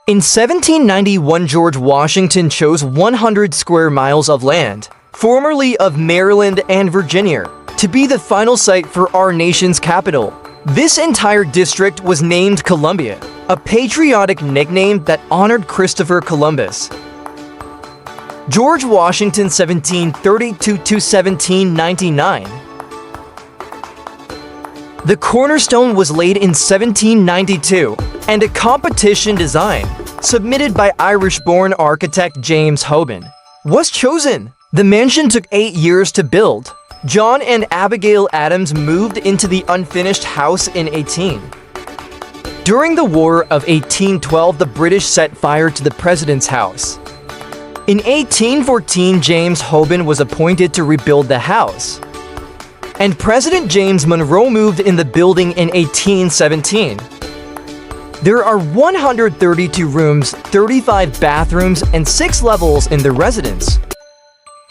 In 1791, George Washington chose 100 square miles of land, formerly of Maryland and Virginia, to be the final site for our nation's capital. This entire district was named Columbia, a patriotic nickname that honored Christopher Columbus. George Washington, 1732 to 1799. The cornerstone was laid in 1792, and a competition design, submitted by Irish-born architect James Hoban, was chosen. The mansion took 8 years to build. John and Abigail Adams moved into the unfinished house in 18. During the War of 1812, the British set fire to the president's house. In 1814, James Hoban was appointed to rebuild the house, and President James Monroe moved in the building in 1817. There are 132 rooms, 35 bathrooms, and 6 levels in the residence.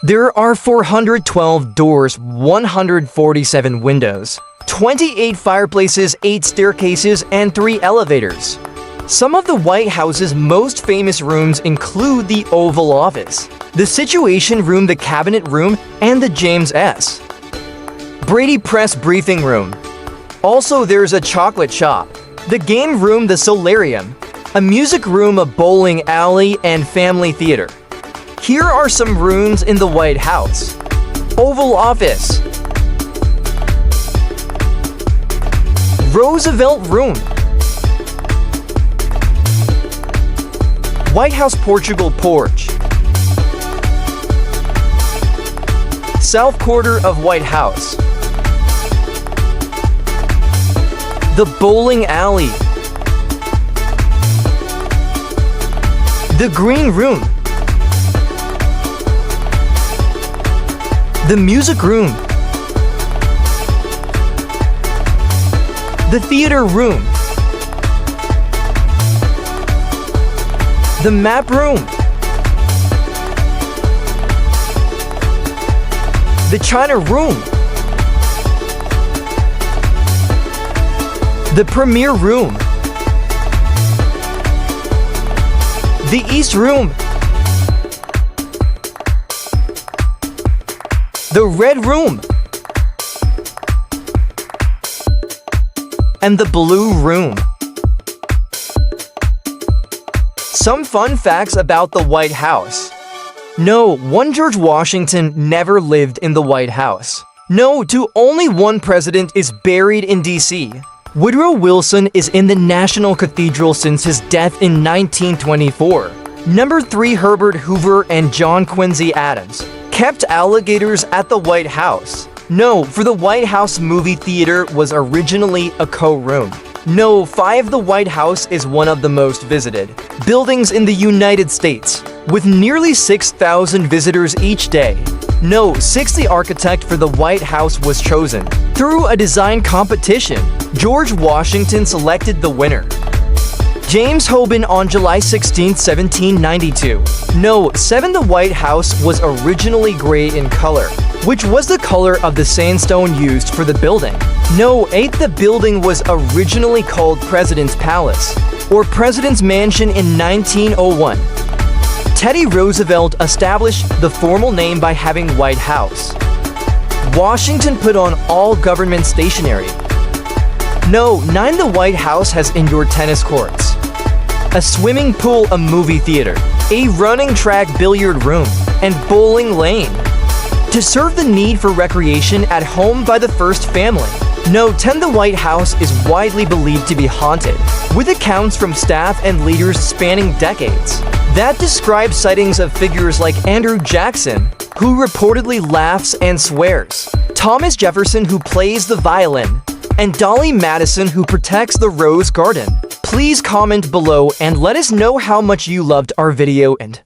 There are 412 doors, 147 windows, 28 fireplaces, 8 staircases, and 3 elevators. Some of the White House's most famous rooms include the Oval Office, the Situation Room, the Cabinet Room, and the James S. Brady Press Briefing Room. Also, there's a chocolate shop, the Game Room, the Solarium, a music room, a bowling alley, and family theater. Here are some rooms in the White House. Oval Office. Roosevelt Room. White House Portugal Porch. South Quarter of White House. The Bowling Alley. The Green Room. The Music Room. The Theater Room. The Map Room. The China Room. The Premier Room. The East Room. The Red Room. And the Blue Room. Some fun facts about the White House. No, George Washington never lived in the White House. No, only one president is buried in D.C. Woodrow Wilson is in the National Cathedral since his death in 1924. Number 3, Herbert Hoover and John Quincy Adams kept alligators at the White House. No, for the White House movie theater was originally a co-room. No, 5, the White House is one of the most visited buildings in the United States, with nearly 6,000 visitors each day. No, 6, the architect for the White House was chosen. Through a design competition, George Washington selected the winner, James Hoban, on July 16, 1792. No, 7, the White House was originally gray in color, which was the color of the sandstone used for the building. No, 8, the building was originally called President's Palace, or President's Mansion in 1901. Teddy Roosevelt established the formal name by having White House. Washington put on all government stationery. No, 9, the White House has indoor tennis courts, a swimming pool, a movie theater, a running track, billiard room, and bowling lane, to serve the need for recreation at home by the first family. No, 10, the White House is widely believed to be haunted, with accounts from staff and leaders spanning decades that describe sightings of figures like Andrew Jackson, who reportedly laughs and swears, Thomas Jefferson, who plays the violin, and Dolly Madison, who protects the Rose Garden. Please comment below and let us know how much you loved our video and